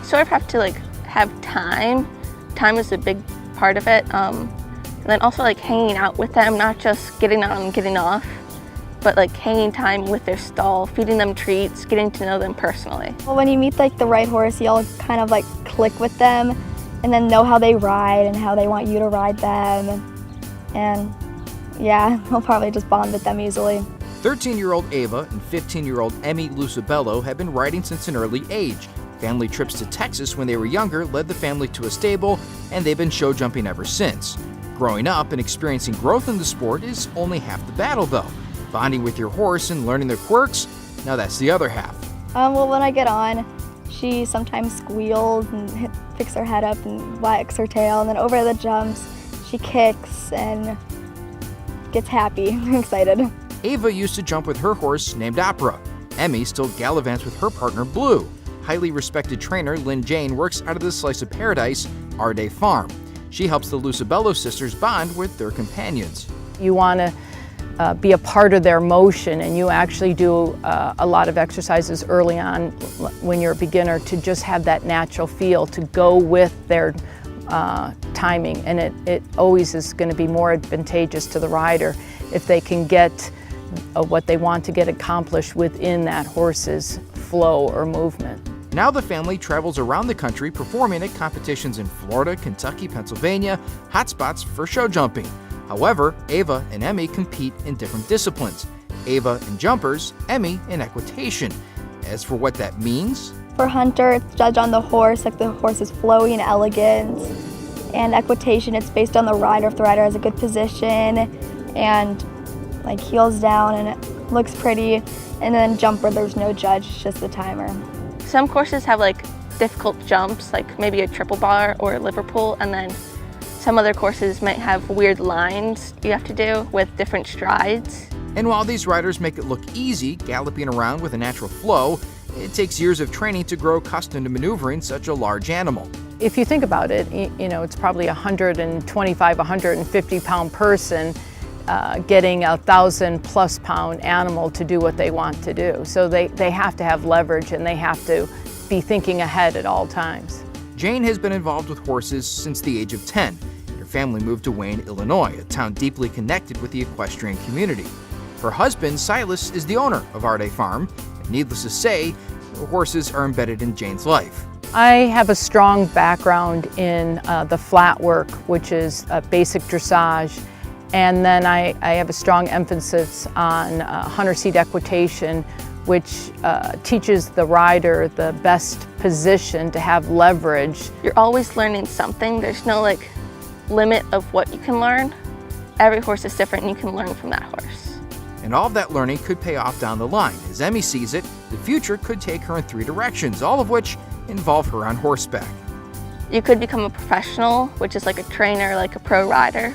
sort of have to like have time. Time is a big part of it. And then also like hanging out with them, not just getting on and getting off, but like hanging time with their stall, feeding them treats, getting to know them personally. Well, when you meet like the right horse, you'll kind of like click with them and then know how they ride and how they want you to ride them. And yeah, you'll probably just bond with them easily. 13-year-old Ava and 15-year-old Emmy Lucibello have been riding since an early age. Family trips to Texas when they were younger led the family to a stable, and they've been show jumping ever since. Growing up and experiencing growth in the sport is only half the battle, though. Bonding with your horse and learning their quirks, now that's the other half. Well, when I get on, she sometimes squeals and picks her head up and wags her tail, and then over the jumps, she kicks and gets happy and excited. Ava used to jump with her horse named Opera. Emmy still gallivants with her partner Blue. Highly respected trainer Lynn Jane works out of this slice of paradise, Our Day Farm. She helps the Lucibello sisters bond with their companions. You want to be a part of their motion, and you actually do a lot of exercises early on when you're a beginner to just have that natural feel, to go with their timing, and it always is going to be more advantageous to the rider if they can get what they want to get accomplished within that horse's flow or movement. Now the family travels around the country performing at competitions in Florida, Kentucky, Pennsylvania, hotspots for show jumping. However, Ava and Emmy compete in different disciplines. Ava in jumpers, Emmy in equitation. As for what that means, For hunter, it's judged on the horse, like the horse's flowing elegance. And equitation, it's based on the rider, if the rider has a good position and like heels down and it looks pretty. And then jumper, there's no judge, it's just the timer. Some courses have like difficult jumps, like maybe a triple bar or a Liverpool, and then some other courses might have weird lines you have to do with different strides. And while these riders make it look easy, galloping around with a natural flow, it takes years of training to grow accustomed to maneuvering such a large animal. If you think about it, you know, it's probably a 125, 150 pound person getting a 1,000+ pound animal to do what they want to do. So they have to have leverage, and they have to be thinking ahead at all times. Jane has been involved with horses since the age of 10. Her family moved to Wayne, Illinois, a town deeply connected with the equestrian community. Her husband, Silas, is the owner of Our Day Farm, and needless to say, horses are embedded in Jane's life. I have a strong background in the flat work, which is basic dressage, and then I have a strong emphasis on hunter seat equitation, which teaches the rider the best position to have leverage. You're always learning something. There's no like limit of what you can learn. Every horse is different and you can learn from that horse. And all of that learning could pay off down the line. As Emmy sees it, the future could take her in 3 directions, all of which involve her on horseback. You could become a professional, which is like a trainer, like a pro rider.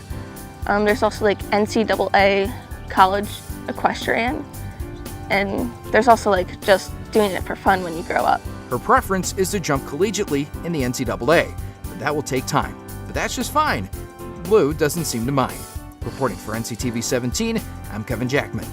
There's also like NCAA college equestrian. And there's also like just doing it for fun when you grow up. Her preference is to jump collegiately in the NCAA, but that will take time. But that's just fine. Blue doesn't seem to mind. Reporting for NCTV 17, I'm Kevin Jackman.